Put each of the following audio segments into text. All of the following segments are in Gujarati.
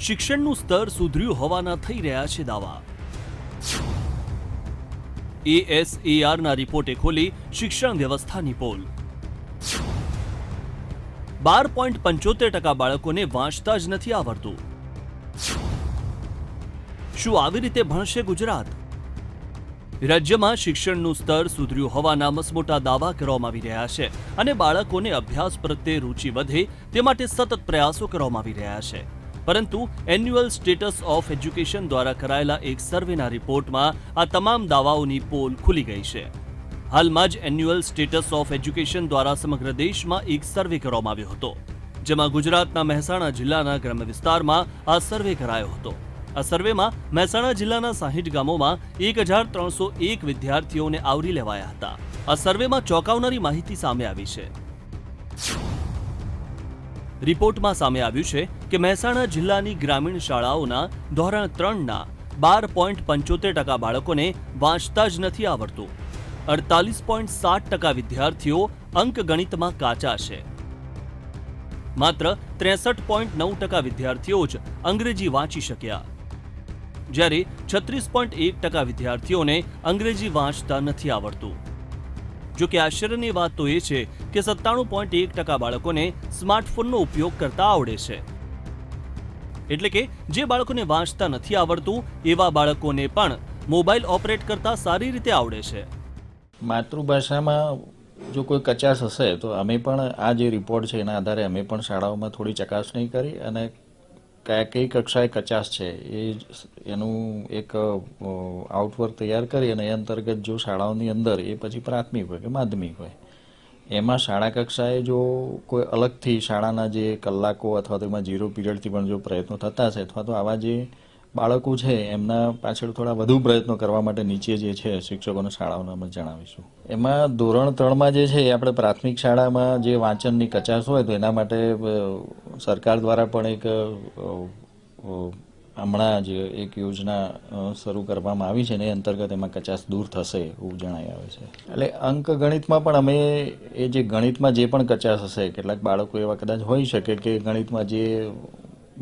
શિક્ષણનું સ્તર સુધર્યું હોવાના થઈ રહ્યા છે દાવા। ASARના રિપોર્ટે ખોલી શિક્ષણ વ્યવસ્થાની પોલ। 12.75% બાળકોને વાંચતા જ નથી આવડતું। શું આવી રીતે ભણશે ગુજરાત? રાજ્યમાં શિક્ષણનું સ્તર સુધર્યું હોવાના મસમોટા દાવા કરવામાં આવી રહ્યા છે અને બાળકોને અભ્યાસ પ્રત્યે રુચિ વધે તે માટે સતત પ્રયાસો કરવામાં આવી રહ્યા છે, પરંતુ એન્યુઅલ સ્ટેટસ ઓફ એજ્યુકેશન દ્વારા કરાયેલા એક સર્વેના રિપોર્ટમાં આ તમામ દાવાઓની પોલ ખુલી ગઈ છે। હાલમાં જ એન્યુઅલ સ્ટેટસ ઓફ એજ્યુકેશન દ્વારા સમગ્ર દેશમાં એક સર્વે કરવામાં આવ્યો હતો, જેમાં ગુજરાતના મહેસાણા જિલ્લાના ગ્રામ્ય વિસ્તારમાં આ સર્વે કરાયો હતો। આ સર્વેમાં મહેસાણા જિલ્લાના 60 ગામોમાં 1301 વિદ્યાર્થીઓને આવરી લેવાયા હતા। આ સર્વેમાં ચોંકાવનારી માહિતી સામે આવી છે। રિપોર્ટમાં સામે આવ્યું છે કે મહેસાણા જિલ્લાની ગ્રામીણ શાળાઓના ધોરણ 3ના 12.75% બાળકોને વાંચતા જ નથી આવડતું। 48.7% વિદ્યાર્થીઓ અંકગણિતમાં કાચા છે। માત્ર 63.9% વિદ્યાર્થીઓ જ અંગ્રેજી વાંચી શક્યા, જ્યારે 36.1% વિદ્યાર્થીઓને અંગ્રેજી વાંચતા નથી આવડતું। જો કે આશ્ચર્યની વાત તો એ છે કે 97.1% બાળકોને સ્માર્ટફોનનો ઉપયોગ કરતા આવડે છે। એટલે કે જે બાળકોને વાંચતા નથી આવડતું એવા બાળકોને પણ મોબાઈલ ઓપરેટ કરતા સારી રીતે આવડે છે। માતૃભાષામાં જો કોઈ કચાશ હશે તો અમે પણ આ જે રિપોર્ટ છે એના આધારે અમે પણ શાળાઓમાં થોડી ચકાસણી કરી અને કઈ કક્ષાએ કચાશ છે એનું એક આઉટવર્ક તૈયાર કરી અને એ અંતર્ગત જો શાળાઓની અંદર એ પછી પ્રાથમિક હોય કે માધ્યમિક હોય એમાં શાળા કક્ષાએ જો કોઈ અલગથી શાળાના જે કલાકો અથવા તો એમાં 0 પીરિયડથી પણ જો પ્રયત્નો થતા છે અથવા તો આવા જે બાળકો છે એમના પાછળ થોડા વધુ પ્રયત્નો કરવા માટે નીચે જે છે શિક્ષકોને શાળાઓને અમે જણાવીશું। એમાં ધોરણ 3માં જે છે એ આપણે પ્રાથમિક શાળામાં જે વાંચનની કચાશ હોય તો એના માટે સરકાર દ્વારા પણ એક હમણાં જ એક યોજના શરૂ કરવામાં આવી છે ને એ અંતર્ગત એમાં કચાશ દૂર થશે એવું જણાઈ આવે છે। એટલે અંક ગણિતમાં પણ અમે એ જે ગણિતમાં જે પણ કચાશ હશે કેટલાક બાળકો એવા કદાચ હોઈ શકે કે ગણિતમાં જે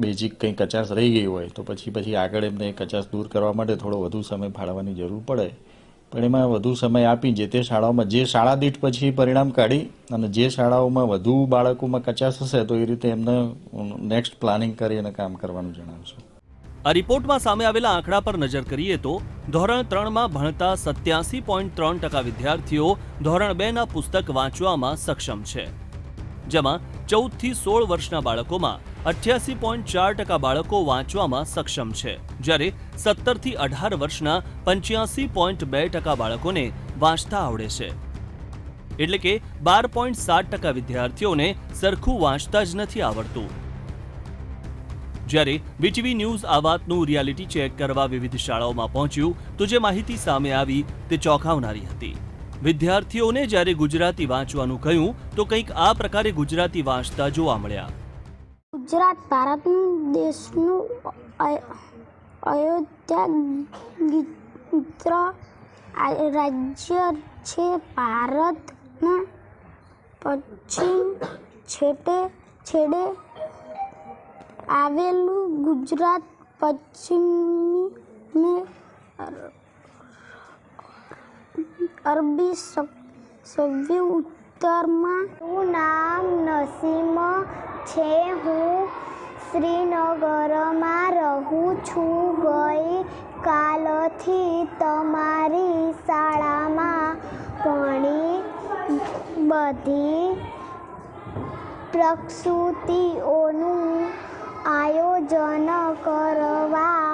બેઝિક કંઈ કચાશ રહી ગઈ હોય તો પછી આગળ એમને કચાશ દૂર કરવા માટે થોડો વધુ સમય ફાળવવાની જરૂર પડે, પણ એમાં વધુ સમય આપી જે તે શાળાઓમાં જે શાળા દીઠ પછી પરિણામ કાઢી અને જે શાળાઓમાં વધુ બાળકોમાં કચાશ હશે તો એ રીતે એમને નેક્સ્ટ પ્લાનિંગ કરી અને કામ કરવાનું જણાવશું। આ રિપોર્ટમાં સામે આવેલા આંકડા પર નજર કરીએ તો ધોરણ 3માં ભણતા 87.3% વિદ્યાર્થીઓ ધોરણ 2ના પુસ્તક વાંચવામાં સક્ષમ છે, જેમાં 14 થી 16 વર્ષના બાળકોમાં 88.4% બાળકો વાંચવામાં સક્ષમ છે, જ્યારે 17 થી 18 વર્ષના 85.2% બાળકોને વાંચતા આવડે છે। એટલે કે 12.7% વિદ્યાર્થીઓને સરખું વાંચતા જ નથી આવડતું। જ્યારે વીટીવી ન્યૂઝ આ વાતનું રિયાલિટી ચેક કરવા વિવિધ શાળાઓમાં પહોંચ્યું તો જે માહિતી સામે આવી તે ચોંકાવનારી હતી। વિદ્યાર્થીઓને જ્યારે ગુજરાતી વાંચવાનું કહ્યું તો કંઈક આ પ્રકારે ગુજરાતી વાંચતા જોવા મળ્યા। ગુજરાત ભારતનું દેશનું અયોધ્યા રાજ્ય છે। ભારતના પશ્ચિમ છેડે આવેલું ગુજરાત પશ્ચિમે અરબી સવ્ય ઉત્તરમાં। મારું નામ નસીમ છે, હું શ્રીનગરમાં રહું છું। ગઈ કાલથી તમારી શાળામાં ઘણી બધી પ્રસ્તુતિઓનું આયોજન કરવા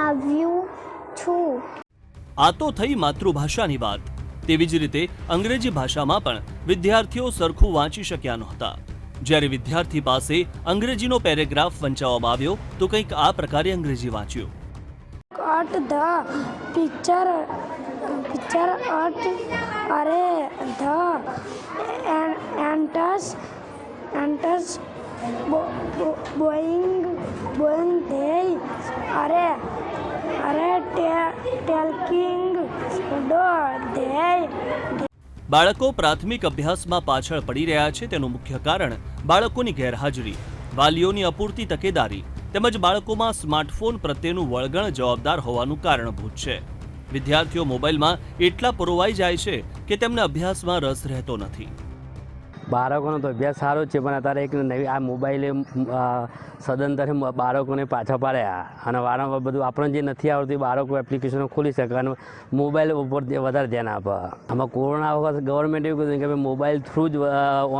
આવ્યું છું। આ તો થઈ માતૃભાષાની વાત। તેવી જ રીતે અંગ્રેજી ભાષામાં પણ વિદ્યાર્થીઓ સરખું વાંચી શક્યા નહોતા। જ્યારે વિદ્યાર્થી પાસે અંગ્રેજીનો પેરેગ્રાફ વંચાવવામાં આવ્યો તો કંઈક આ પ્રકારે અંગ્રેજી વાંચ્યું। Cut the picture at are the enters boing they are talking do they। બાળકો પ્રાથમિક અભ્યાસમાં પાછળ પડી રહ્યા છે તેનું મુખ્ય કારણ બાળકોની ગેરહાજરી, વાલીઓની અપૂરતી તકેદારી તેમજ બાળકોમાં સ્માર્ટફોન પ્રત્યેનું વળગણ જવાબદાર હોવાનું કારણભૂત છે. વિદ્યાર્થીઓ મોબાઈલમાં એટલા પરોવાઈ જાય છે કે તેમને અભ્યાસમાં રસ રહેતો નથી. બાળકોનો તો અભ્યાસ સારો જ છે, પણ અત્યારે એક નવી આ મોબાઈલે સદંતરે બાળકોને પાછા પાડ્યા અને વારંવાર બધું આપણને જે નથી આવડતું એ બાળકો એપ્લિકેશનો ખોલી શકે અને મોબાઈલ ઉપર વધારે ધ્યાન આપે. આમાં કોરોના વખત ગવર્મેન્ટ એવું કીધું કે ભાઈ મોબાઈલ થ્રુ જ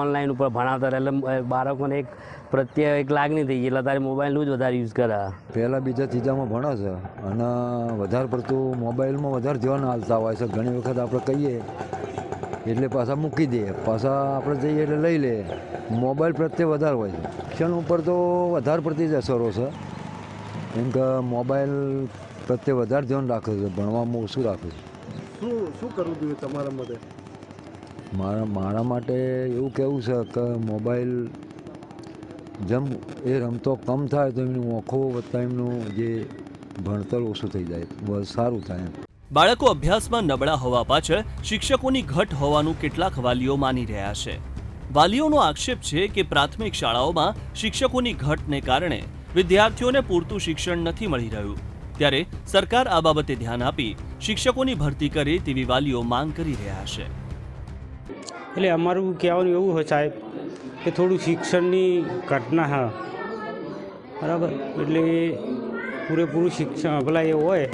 ઓનલાઈન ઉપર ભણાવતા એટલે બાળકોને એક પ્રત્યે એક લાગણી થઈ ગઈ એટલે તારે મોબાઈલનું જ વધારે યુઝ કરે. પહેલાં બીજા ત્રીજામાં ભણે છે અને વધારે પડતું મોબાઈલમાં વધારે ધ્યાન હાલતા હોય છે. ઘણી વખત આપણે કહીએ એટલે પાછા મૂકી દઈએ, પાછા આપણે જઈએ એટલે લઈ લે. મોબાઈલ પ્રત્યે વધારે હોય છે. શિક્ષણ ઉપર તો વધારે પડતી જ અસરો છે, કેમ કે મોબાઈલ પ્રત્યે વધારે ધ્યાન રાખે છે, ભણવામાં ઓછું રાખે છે. શું કરવું જોઈએ તમારા મતે? મારા માટે એવું કહેવું છે કે મોબાઈલ જેમ એ રમતો કમ થાય તો એમની આંખો વત્તા એમનું જે ભણતર ઓછું થઈ જાય, બસ સારું થાય. બાળકો અભ્યાસમાં નબળા હોવા પાછળ શિક્ષકોની ઘટ હોવાનું કેટલાક વાલીઓ માની રહ્યા છે. વાલીઓનો આક્ષેપ છે કે પ્રાથમિક શાળાઓમાં શિક્ષકોની ઘટને કારણે વિદ્યાર્થીઓને પૂરતું શિક્ષણ નથી મળી રહ્યું, ત્યારે સરકાર આ બાબતે ધ્યાન આપી શિક્ષકોની ભરતી કરે તેવી વાલીઓ માંગ કરી રહ્યા છે. એટલે અમારું કહેવાનું એવું હોય સાહેબ કે થોડું શિક્ષણની ઘટના હા બરાબર, એટલે પૂરેપૂરું શિક્ષણ ભલા એ હોય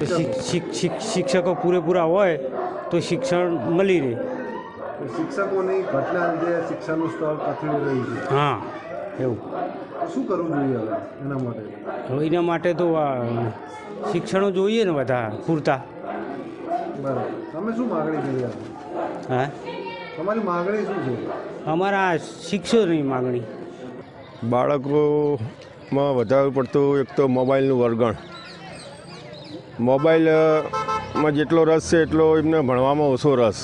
તો શિક્ષકો પૂરેપૂરા હોય તો શિક્ષણ મળી રહે. શિક્ષકોની ઘટના લીધે શિક્ષણનું સ્તર કથળી રહ્યું છે. હા, એવું શું કરવું જોઈએ હવે એના માટે? હવે એના માટે તો શિક્ષણો જોઈએ ને બધા પૂરતા. બરાબર. તમે શું માગણી કરી આપો? હા, તમારી માગણી શું છે? અમારા શિક્ષણની માગણી. બાળકોમાં વધારે પડતું એક તો મોબાઈલનું વળગણ. મોબાઈલમાં જેટલો રસ છે એટલો એમને ભણવામાં ઓછો રસ.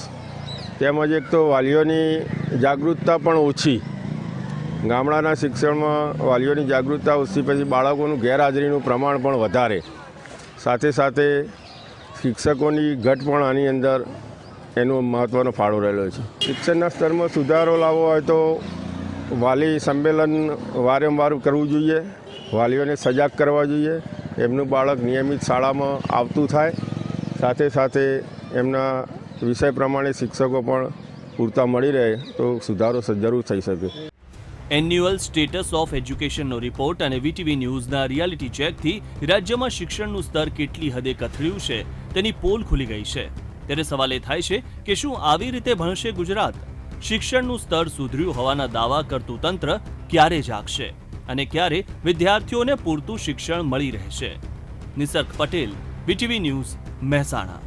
તેમજ એક તો વાલીઓની જાગૃતતા પણ ઓછી. ગામડાના શિક્ષણમાં વાલીઓની જાગૃતતા ઓછી, પછી બાળકોનું ગેરહાજરીનું પ્રમાણ પણ વધારે. સાથે સાથે શિક્ષકોની ઘટ પણ આની અંદર એનો મહત્ત્વનો ફાળો રહેલો છે. શિક્ષણના સ્તરમાં સુધારો લાવવો હોય તો વાલી સંમેલન વારંવાર કરવું જોઈએ, વાલીઓને સજાગ કરવા જોઈએ, એમનું બાળક નિયમિત શાળામાં આવતું થાય, સાથે સાથે એમના વિષય પ્રમાણે શિક્ષકો પણ પૂરતા મળી રહે તો સુધારો જરૂર થઈ શકે. એન્યુઅલ સ્ટેટસ ઓફ એજ્યુકેશનનો રિપોર્ટ અને વીટીવી ન્યૂઝના રિયાલિટી ચેકથી રાજ્યમાં શિક્ષણનું સ્તર કેટલી હદે કથળ્યું છે તેની પોલ ખુલી ગઈ છે. ત્યારે સવાલ એ થાય છે કે શું આવી રીતે ભણશે ગુજરાત? શિક્ષણનું સ્તર સુધર્યું હોવાના દાવા કરતું તંત્ર ક્યારે જાગશે અને ક્યારે વિદ્યાર્થીઓને પૂરતું શિક્ષણ મળી રહેશે? નિસર્ગ પટેલ, વીટીવી ન્યૂઝ, મહેસાણા.